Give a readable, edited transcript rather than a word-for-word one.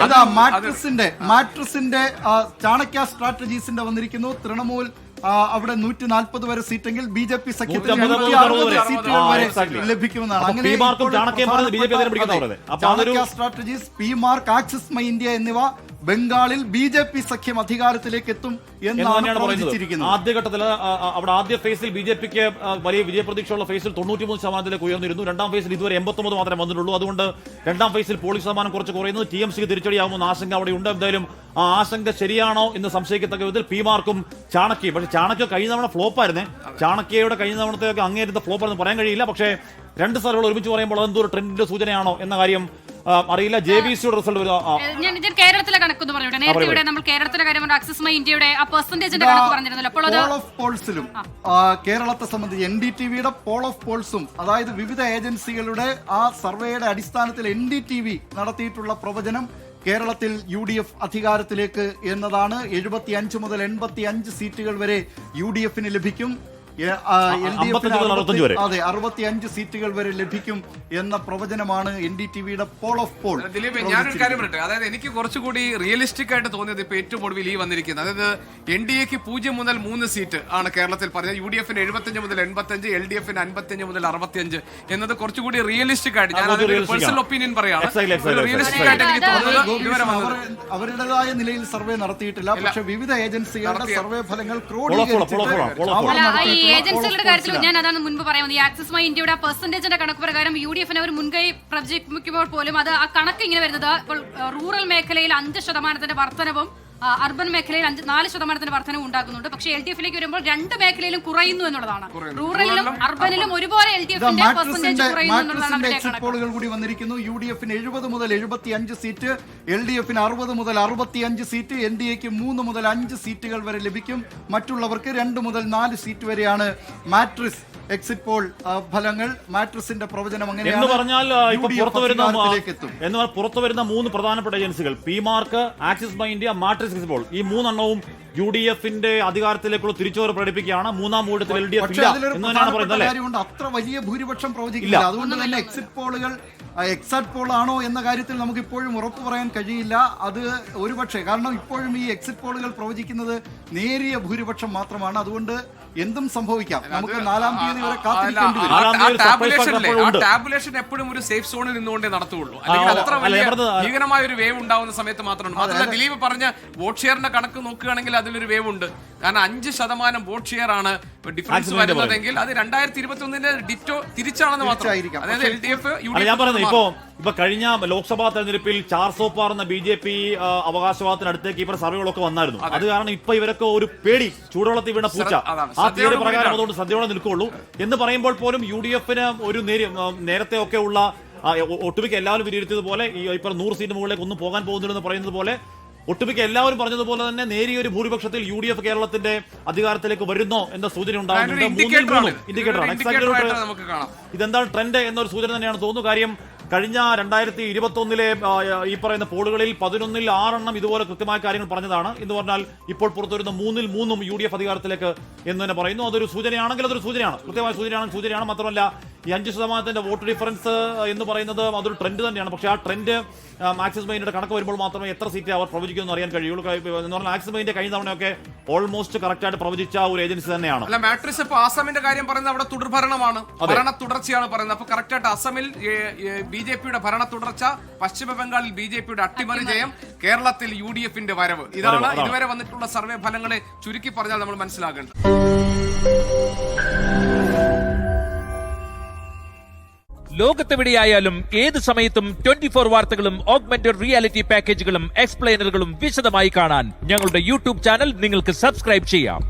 മാട്രിസിന്റെ ചാണക്യ സ്ട്രാറ്റജീസിന്റെ വന്നിരിക്കുന്നു. തൃണമൂൽ അവിടെ 140 വരെ സീറ്റെങ്കിൽ BJP സഖ്യത്തിന് 160 സീറ്റുകൾ വരെ ലഭിക്കുമെന്നാണ്. അങ്ങനെ Chanakya strategies, P-mark, axis my India എന്നിവ ബംഗാളിൽ BJP സഖ്യം അധികാരത്തിലേക്ക് എത്തും എന്നാണ് പ്രവചിച്ചിരിക്കുന്നത്. ആദ്യഘട്ടത്തിൽ അവിടെ ആദ്യ ഫേസിൽ BJPക്ക് വലിയ വിജയപ്രതീക്ഷയുള്ള ഫേസിൽ 93% ഉയർന്നിരുന്നു. രണ്ടാം ഫേസിൽ ഇതുവരെ 89 മാത്രമേ വന്നിട്ടുള്ളൂ. അതുകൊണ്ട് രണ്ടാം ഫേസിൽ പോളിംഗ് ശതമാനം കുറച്ച് കുറയുന്നത് TMCക്ക് തിരിച്ചടിയാകുമെന്ന ആശങ്ക അവിടെയുണ്ട്. എന്തായാലും ആ ആശങ്ക ശരിയാണോ എന്ന് സംശയിക്കത്തക്ക വിധത്തിൽ പി-മാർക്കും ചാണക്യയും, പക്ഷേ ചാണക്യ കഴിഞ്ഞ തവണ ഫ്ലോപ്പായിരുന്നേ. ചാണക്യയുടെ കഴിഞ്ഞ തവണത്തേക്ക് അങ്ങേരത്തെ ഫ്ലോപ്പാണെന്ന് പറയാൻ കഴിയില്ല. പക്ഷേ രണ്ട് സ്ഥലങ്ങൾ ഒരുമിച്ച് പറയുമ്പോൾ അതെന്തോ ഒരു ട്രെൻഡിന്റെ സൂചനയാണോ എന്ന കാര്യം അറിയില്ല. JVCയുടെ റിസൾട്ട് ഞാൻ കേരളത്തിലെ കണക്കൊന്ന് പറഞ്ഞോട്ടെ. നേരത്തെ ഇവിടെ നമ്മൾ കേരളത്തിലെ കാര്യം ആക്സിസ് മൈ ഇന്ത്യയുടെ ആ പെർസെന്റേജിന്റെ കണക്ക് പറഞ്ഞിരുന്നല്ലോ. അപ്പോൾ പോൾ ഓഫ് പോൾസിലും കേരളത്തെ സംബന്ധിച്ച് NDTVയുടെ പോൾ ഓഫ് പോൾസും, അതായത് വിവിധ ഏജൻസികളുടെ ആ സർവേയുടെ അടിസ്ഥാനത്തിൽ NDTV നടത്തിയിട്ടുള്ള പ്രവചനം കേരളത്തിൽ UDF അധികാരത്തിലേക്ക് എന്നതാണ്. 75 മുതൽ 85 സീറ്റുകൾ വരെ UDFന് ലഭിക്കും. 65 സീറ്റുകൾ വരെ ലഭിക്കും എന്ന പ്രവചനമാണ് NDTVയുടെ പോൾ ഓഫ് പോൾ. ദിലീപ്, ഞാനൊരു കാര്യം പറയട്ടെ. അതായത് എനിക്ക് കുറച്ചുകൂടി റിയലിസ്റ്റിക് ആയിട്ട് തോന്നിയത് ഇപ്പൊ ഏറ്റവും ഒടുവിൽ ഈ വന്നിരിക്കുന്നത്, അതായത് NDAക്ക് 0 മുതൽ 3 സീറ്റ് ആണ് കേരളത്തിൽ പറഞ്ഞത്. UDFന് 75 മുതൽ 85, LDFന് 55 മുതൽ 65 എന്നത് കുറച്ചുകൂടി റിയലിസ്റ്റിക് ആയിട്ട്, ഞാൻ പേഴ്സണൽ ഒപ്പീനിയൻ പറയാണ്, റിയലിസ്റ്റിക് ആയിട്ട് എനിക്ക് തോന്നുന്നത്. അവരുടേതായ നിലയിൽ സർവേ നടത്തിയിട്ടില്ല, പക്ഷെ വിവിധ ഏജൻസികളുടെ സർവേ ഫലങ്ങൾ ഏജൻസികളുടെ കാര്യത്തിൽ ഞാൻ അതാണ് മുൻപ് പറയുന്നത്. ഈ ആക്സിസ് മൈ ഇന്ത്യയുടെ പെർസെന്റേജിന്റെ കണക്ക് പ്രകാരം UDFന് അവർ മുൻകൈ പ്രവചിക്കുമ്പോൾ പോലും അത് ആ കണക്ക് ഇങ്ങനെ വരുന്നത് ഇപ്പോൾ റൂറൽ മേഖലയിൽ 5% വർധനവും അർബൻ മേഖലയിൽ 4% വർധനവും ഉണ്ടാകുന്നുണ്ട്. പക്ഷേ LDFിലേക്ക് വരുമ്പോൾ രണ്ട് മേഖലയിലും കുറയുന്നു എന്നുള്ളതാണ്. റൂറലിലും അർബനിലും ഒരുപോലെ LDFിന്റെ പെർസെന്റേജ് കുറയുന്നു എന്നുള്ളതാണ്. എക്സിറ്റ് പോളുകൾ കൂടി വന്നിരിക്കുന്നു. UDFന് 70 മുതൽ 75 സീറ്റ്, LDFന് 60 മുതൽ 65 സീറ്റ്, NDAക്ക് 3 മുതൽ 5 സീറ്റുകൾ വരെ ലഭിക്കും. മറ്റുള്ളവർക്ക് 2 മുതൽ 4 സീറ്റ് വരെയാണ്. മാട്രിസ് എക്സിറ്റ് പോൾ ഫലങ്ങൾ, മാട്രിസിന്റെ പ്രവചനം എന്ന് പറഞ്ഞാൽ പുറത്തു വരുന്ന 3 പ്രധാനപ്പെട്ട ഏജൻസികൾ P-mark, axis my India, Matrize exit poll, ഈ 3 എണ്ണവും UDFന്റെ അധികാരത്തിലേക്കുള്ള തിരിച്ചുവരവ് പ്രകടിപ്പിക്കുകയാണ്. മൂന്നാം ഊഴത്തിൽ LDF ഇല്ല എന്നാണ് പറയുന്നത്. അത്ര വലിയ ഭൂരിപക്ഷം പ്രവചിക്കില്ല. അതുകൊണ്ട് തന്നെ എക്സിറ്റ് പോളുകൾ എക്സാക്ട് പോൾ ആണോ എന്ന കാര്യത്തിൽ നമുക്ക് ഇപ്പോഴും ഉറപ്പ് പറയാൻ കഴിയില്ല. അത് ഒരുപക്ഷെ, കാരണം ഇപ്പോഴും ഈ എക്സിറ്റ് പോളുകൾ പ്രവചിക്കുന്നത് നേരിയ ഭൂരിപക്ഷം മാത്രമാണ്. അതുകൊണ്ട് എന്തും സംഭവിക്കാം. നമുക്ക് 4-ാം തീയതി വരെ കാത്തിരിക്കേണ്ടി വരും. ടാബുലേഷൻ എപ്പോഴും ഒരു സേഫ് സോണിൽ നിന്നുകൊണ്ടേ നടത്തുള്ളൂ. അല്ലെങ്കിൽ അത്ര വലിയ ഭീകരമായ ഒരു വേവ് ഉണ്ടാവുന്ന സമയത്ത് മാത്രമാണ്. മാത്രമല്ല ദിലീപ് പറഞ്ഞ വോട്ട് ഷെയറിന്റെ കണക്ക് നോക്കുകയാണെങ്കിൽ അതിലൊരു വേവ് ഉണ്ട്. കാരണം 5% വോട്ട് ഷെയർ ആണ് ഡിഫറൻസ് വരുന്നതെങ്കിൽ അത് 2021 ഡിറ്റോ തിരിച്ചാണെന്ന് മാത്രമായിരിക്കാം. അതായത് LDF ഇപ്പൊ കഴിഞ്ഞ ലോക്സഭാ തെരഞ്ഞെടുപ്പിൽ 400 പാർ എന്ന BJP അവകാശവാദത്തിനടുത്തേക്ക് ഇവരുടെ സർവേകളൊക്കെ വന്നായിരുന്നു. അത് കാരണം ഇപ്പൊ ഇവരൊക്കെ ഒരു പേടി, ചൂടുവെള്ളത്തിൽ വീണ പൂച്ച, ആ തീയതി പ്രകാരം അതുകൊണ്ട് സദ്യയോടെ നിൽക്കുള്ളൂ എന്ന് പറയുമ്പോൾ പോലും UDFന് ഒരു നേരത്തെ ഒക്കെ ഉള്ള ഒട്ടുമിക്ക എല്ലാവരും വിലയിരുത്തിയതുപോലെ ഇപ്പൊ 100 സീറ്റ് മുകളിലേക്ക് ഒന്നും പോകാൻ പോകുന്നില്ലെന്ന് പറയുന്നത് പോലെ ഒട്ടുമിക്ക എല്ലാവരും പറഞ്ഞതുപോലെ തന്നെ നേരിയൊരു ഭൂരിപക്ഷത്തിൽ UDF കേരളത്തിന്റെ അധികാരത്തിലേക്ക് വരുന്നോ എന്ന സൂചന ഉണ്ടാകുന്നുണ്ട്. ഇൻഡിക്കേറ്ററാണ്. ഇതെന്താണ് ട്രെൻഡ് എന്നൊരു സൂചന തന്നെയാണ് തോന്നുന്നു. കാര്യം കഴിഞ്ഞ 2021 ഈ പറയുന്ന പോളുകളിൽ 11-ൽ 6 ഇതുപോലെ കൃത്യമായ കാര്യങ്ങൾ പറഞ്ഞതാണ്. എന്ന് പറഞ്ഞാൽ ഇപ്പോൾ പുറത്തുവരുന്ന 3-ൽ 3 UDF അധികാരത്തിലേക്ക് എന്ന് തന്നെ പറയുന്നു. അതൊരു സൂചനയാണെങ്കിൽ അതൊരു സൂചനയാണ്, കൃത്യമായ സൂചനയാണ്. മാത്രമല്ല ഈ 5% വോട്ട് ഡിഫറൻസ് എന്ന് പറയുന്നത് അതൊരു ട്രെൻഡ് തന്നെയാണ്. പക്ഷേ ആ ട്രെൻഡ് ആക്സിസ് മൈൻഡിന്റെ കണക്ക് വരുമ്പോൾ മാത്രമേ എത്ര സീറ്റ് അവർ പ്രവചിക്കുമെന്ന് അറിയാൻ കഴിയുള്ളൂ. എന്ന് പറഞ്ഞാൽ ആക്സിസ് മൈൻഡിന്റെ കഴിഞ്ഞ തവണയൊക്കെ ഓൾമോസ്റ്റ് കറക്റ്റ് ആയിട്ട് പ്രവചിച്ച ഒരു ഏജൻസി തന്നെയാണ്. അല്ല, മാട്രിസ് ഇപ്പോൾ ആസാമിന്റെ കാര്യം പറയുന്നത് അവിടെ തുടർഭരണമാണ്, ഭരണ തുടർച്ചയാണ് പറയുന്നത്. അപ്പൊ കറക്റ്റ് ആയിട്ട് അസമിൽ BJPയുടെ ഭരണ തുടർച്ച, പശ്ചിമ ബംഗാളിൽ BJPയുടെ അട്ടിമറി ജയം, കേരളത്തിൽ UDFന്റെ വരവ്, ഇതാണ് ഇതുവരെ വന്നിട്ടുള്ള സർവേ ഫലങ്ങളെ ചുരുക്കി പറഞ്ഞാൽ നമ്മൾ മനസ്സിലാക്കേണ്ടത്. ലോകത്തെവിടെയായാലും ഏത് സമയത്തും 24 വാർത്തകളും ഓഗ്മെന്റഡ് റിയാലിറ്റി പാക്കേജുകളും എക്സ്പ്ലെയിനറുകളും വിശദമായി കാണാൻ ഞങ്ങളുടെ YouTube ചാനൽ നിങ്ങൾക്ക് സബ്സ്ക്രൈബ് ചെയ്യാം.